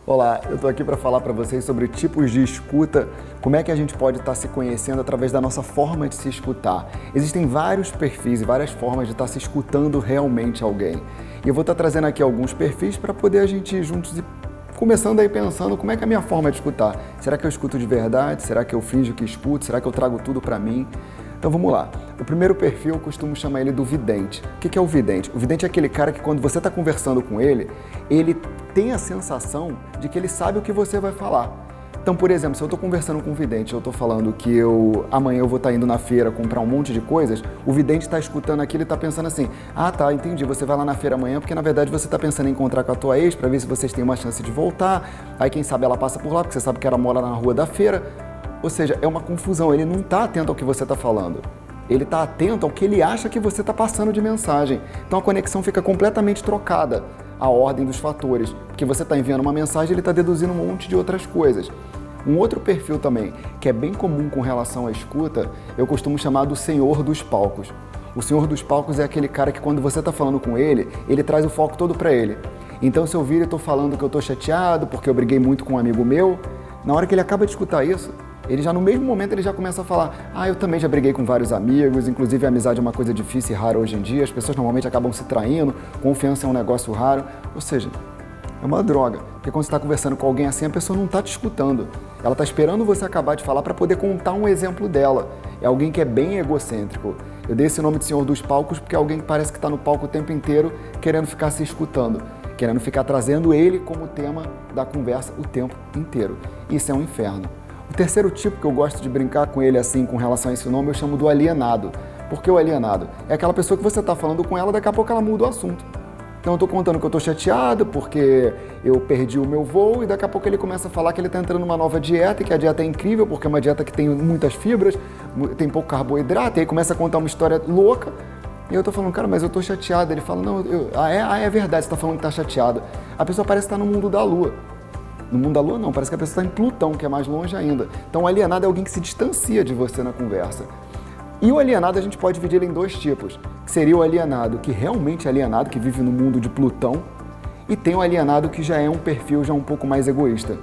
Olá, eu estou aqui para falar para vocês sobre tipos de escuta, como é que a gente pode estar se conhecendo através da nossa forma de se escutar. Existem vários perfis e várias formas de estar se escutando realmente alguém. E eu vou estar trazendo aqui alguns perfis para poder a gente ir juntos e começando aí pensando como é que é a minha forma de escutar. Será que eu escuto de verdade? Será que eu finjo que escuto? Será que eu trago tudo para mim? Então vamos lá. O primeiro perfil eu costumo chamar ele do vidente. O que é o vidente? O vidente é aquele cara que quando você está conversando com ele tem a sensação de que ele sabe o que você vai falar. Então, por exemplo, se eu estou conversando com um vidente, eu estou falando que amanhã eu vou estar indo na feira comprar um monte de coisas, o vidente está escutando aquilo e está pensando assim, ah tá, entendi, você vai lá na feira amanhã porque na verdade você está pensando em encontrar com a tua ex para ver se vocês têm uma chance de voltar, aí quem sabe ela passa por lá porque você sabe que ela mora na rua da feira. Ou seja, é uma confusão, ele não está atento ao que você está falando. Ele está atento ao que ele acha que você está passando de mensagem. Então a conexão fica completamente trocada, a ordem dos fatores. Porque você está enviando uma mensagem, ele está deduzindo um monte de outras coisas. Um outro perfil também, que é bem comum com relação à escuta, eu costumo chamar do senhor dos palcos. O senhor dos palcos é aquele cara que quando você está falando com ele traz o foco todo para ele. Então se eu vir e estou falando que eu estou chateado porque eu briguei muito com um amigo meu, na hora que ele acaba de escutar isso, ele já no mesmo momento ele já começa a falar, eu também já briguei com vários amigos, inclusive a amizade é uma coisa difícil e rara hoje em dia, as pessoas normalmente acabam se traindo, confiança é um negócio raro, ou seja, é uma droga, porque quando você está conversando com alguém assim, a pessoa não está te escutando, ela está esperando você acabar de falar para poder contar um exemplo dela, é alguém que é bem egocêntrico. Eu dei esse nome de senhor dos palcos porque é alguém que parece que está no palco o tempo inteiro querendo ficar se escutando, querendo ficar trazendo ele como tema da conversa o tempo inteiro. Isso é um inferno. O terceiro tipo que eu gosto de brincar com ele assim, com relação a esse nome, eu chamo do alienado. Por que o alienado? É aquela pessoa que você está falando com ela, daqui a pouco ela muda o assunto. Então eu estou contando que eu estou chateado porque eu perdi o meu voo e daqui a pouco ele começa a falar que ele está entrando numa nova dieta e que a dieta é incrível porque é uma dieta que tem muitas fibras, tem pouco carboidrato, e aí começa a contar uma história louca. E eu estou falando, cara, mas eu estou chateado. Ele fala, não, é verdade, você está falando que está chateado. A pessoa parece estar no mundo da lua. No mundo da Lua não, parece que a pessoa está em Plutão, que é mais longe ainda. Então o alienado é alguém que se distancia de você na conversa. E o alienado a gente pode dividir ele em dois tipos, que seria o alienado que realmente é alienado, que vive no mundo de Plutão, e tem o alienado que já é um perfil já um pouco mais egoísta,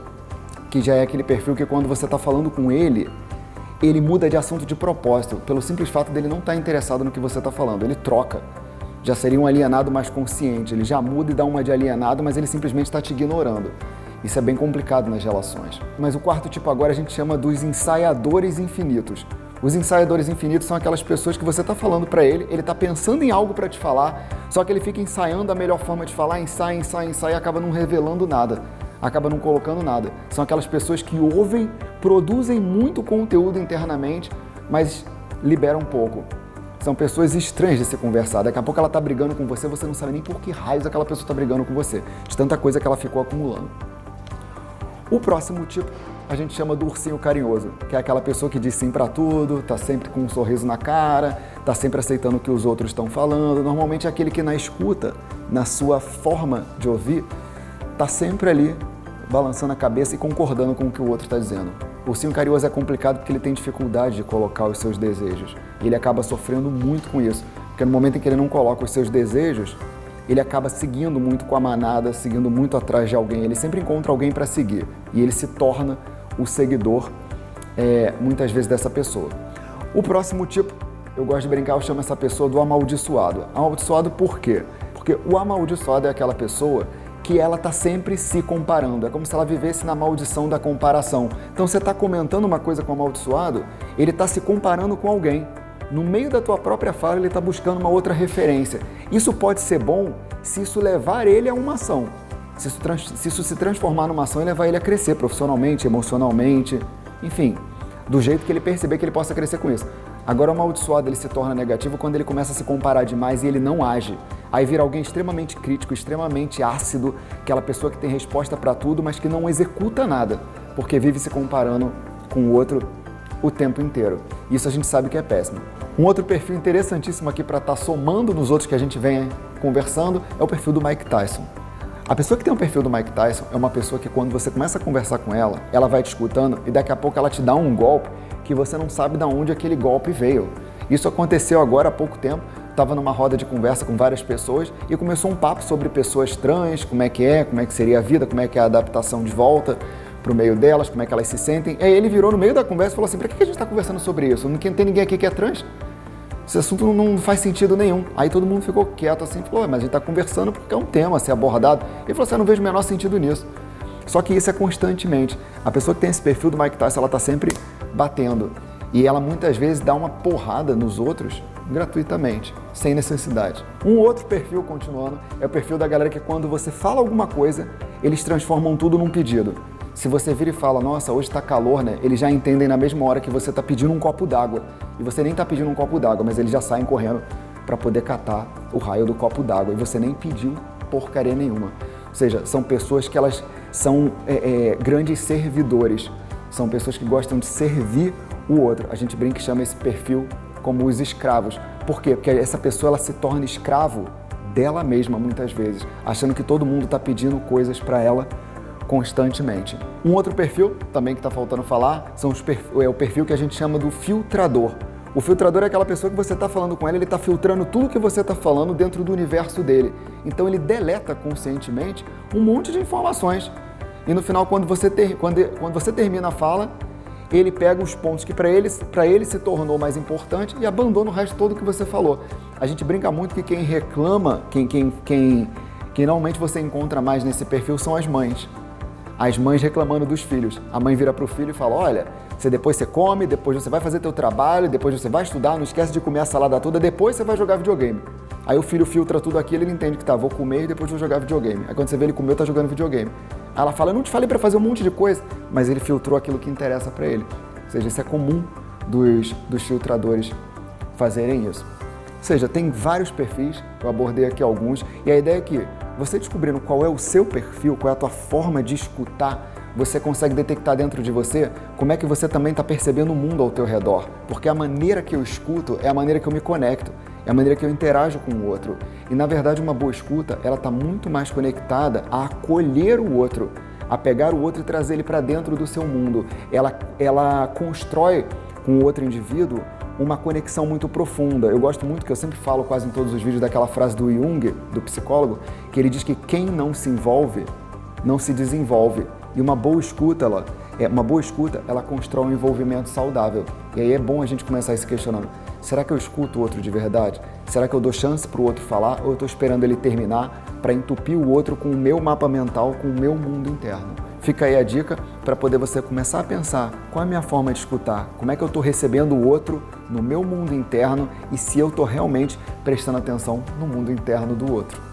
que já é aquele perfil que quando você está falando com ele muda de assunto de propósito, pelo simples fato dele não estar interessado no que você está falando, ele troca. Já seria um alienado mais consciente, ele já muda e dá uma de alienado, mas ele simplesmente está te ignorando. Isso é bem complicado nas relações. Mas o quarto tipo agora a gente chama dos ensaiadores infinitos. Os ensaiadores infinitos são aquelas pessoas que você está falando para ele está pensando em algo para te falar, só que ele fica ensaiando a melhor forma de falar, ensaia e acaba não revelando nada, acaba não colocando nada. São aquelas pessoas que ouvem, produzem muito conteúdo internamente, mas liberam pouco. São pessoas estranhas de se conversar. Daqui a pouco ela está brigando com você, você não sabe nem por que raios aquela pessoa está brigando com você, de tanta coisa que ela ficou acumulando. O próximo tipo a gente chama do ursinho carinhoso, que é aquela pessoa que diz sim para tudo, tá sempre com um sorriso na cara, tá sempre aceitando o que os outros estão falando. Normalmente é aquele que na escuta, na sua forma de ouvir, tá sempre ali balançando a cabeça e concordando com o que o outro está dizendo. O ursinho carinhoso é complicado porque ele tem dificuldade de colocar os seus desejos. E ele acaba sofrendo muito com isso, porque no momento em que ele não coloca os seus desejos, ele acaba seguindo muito com a manada, seguindo muito atrás de alguém. Ele sempre encontra alguém para seguir e ele se torna o seguidor, muitas vezes, dessa pessoa. O próximo tipo, eu gosto de brincar, eu chamo essa pessoa do amaldiçoado. Amaldiçoado por quê? Porque o amaldiçoado é aquela pessoa que ela está sempre se comparando. É como se ela vivesse na maldição da comparação. Então você está comentando uma coisa com o amaldiçoado, ele está se comparando com alguém. No meio da tua própria fala, ele está buscando uma outra referência. Isso pode ser bom se isso levar ele a uma ação. Se isso se transformar numa ação e levar ele a crescer profissionalmente, emocionalmente, enfim, do jeito que ele perceber que ele possa crescer com isso. Agora o amaldiçoado ele se torna negativo quando ele começa a se comparar demais e ele não age. Aí vira alguém extremamente crítico, extremamente ácido, aquela pessoa que tem resposta para tudo, mas que não executa nada, porque vive se comparando com o outro o tempo inteiro. Isso a gente sabe que é péssimo. Um outro perfil interessantíssimo aqui para estar somando nos outros que a gente vem conversando é o perfil do Mike Tyson. A pessoa que tem um perfil do Mike Tyson é uma pessoa que quando você começa a conversar com ela vai te escutando e daqui a pouco ela te dá um golpe que você não sabe de onde aquele golpe veio. Isso aconteceu agora há pouco tempo estava numa roda de conversa com várias pessoas e começou um papo sobre pessoas trans, como é que seria a vida, como é que é a adaptação de volta para o meio delas, como é que elas se sentem. Aí ele virou no meio da conversa e falou assim, para que a gente está conversando sobre isso? Não tem ninguém aqui que é trans? Esse assunto não faz sentido nenhum. Aí todo mundo ficou quieto assim, falou, mas a gente está conversando porque é um tema a ser abordado. Ele falou assim, eu não vejo o menor sentido nisso. Só que isso é constantemente. A pessoa que tem esse perfil do Mike Tyson, ela está sempre batendo. E ela muitas vezes dá uma porrada nos outros gratuitamente, sem necessidade. Um outro perfil, continuando, é o perfil da galera que quando você fala alguma coisa, eles transformam tudo num pedido. Se você vira e fala, nossa, hoje está calor, né? Eles já entendem na mesma hora que você está pedindo um copo d'água. E você nem está pedindo um copo d'água, mas eles já saem correndo para poder catar o raio do copo d'água. E você nem pediu porcaria nenhuma. Ou seja, são pessoas que elas são grandes servidores. São pessoas que gostam de servir o outro. A gente brinca e chama esse perfil como os escravos. Por quê? Porque essa pessoa ela se torna escravo dela mesma muitas vezes, achando que todo mundo está pedindo coisas para ela constantemente. Um outro perfil, também que está faltando falar, é o perfil que a gente chama do filtrador. O filtrador é aquela pessoa que você está falando com ela, ele está filtrando tudo que você está falando dentro do universo dele. Então ele deleta conscientemente um monte de informações. E no final, quando você termina a fala, ele pega os pontos que para ele se tornou mais importante e abandona o resto todo que você falou. A gente brinca muito que quem reclama, quem normalmente você encontra mais nesse perfil são as mães. As mães reclamando dos filhos. A mãe vira para o filho e fala, olha, depois você come, depois você vai fazer teu trabalho, depois você vai estudar, não esquece de comer a salada toda, depois você vai jogar videogame. Aí o filho filtra tudo aquilo, ele entende que tá, vou comer e depois vou jogar videogame. Aí quando você vê ele comer, tá jogando videogame. Aí ela fala, eu não te falei para fazer um monte de coisa, mas ele filtrou aquilo que interessa para ele. Ou seja, isso é comum dos filtradores fazerem isso. Ou seja, tem vários perfis, eu abordei aqui alguns, e a ideia é que você descobrindo qual é o seu perfil, qual é a tua forma de escutar, você consegue detectar dentro de você como é que você também está percebendo o mundo ao teu redor. Porque a maneira que eu escuto é a maneira que eu me conecto, é a maneira que eu interajo com o outro. E na verdade uma boa escuta, ela está muito mais conectada a acolher o outro, a pegar o outro e trazer ele para dentro do seu mundo. Ela constrói com o outro indivíduo uma conexão muito profunda. Eu gosto muito, que eu sempre falo quase em todos os vídeos, daquela frase do Jung, do psicólogo, que ele diz que quem não se envolve, não se desenvolve. E uma boa escuta, ela constrói um envolvimento saudável. E aí é bom a gente começar a se questionando, será que eu escuto o outro de verdade? Será que eu dou chance para o outro falar ou eu estou esperando ele terminar para entupir o outro com o meu mapa mental, com o meu mundo interno? Fica aí a dica para poder você começar a pensar qual é a minha forma de escutar, como é que eu estou recebendo o outro no meu mundo interno e se eu estou realmente prestando atenção no mundo interno do outro.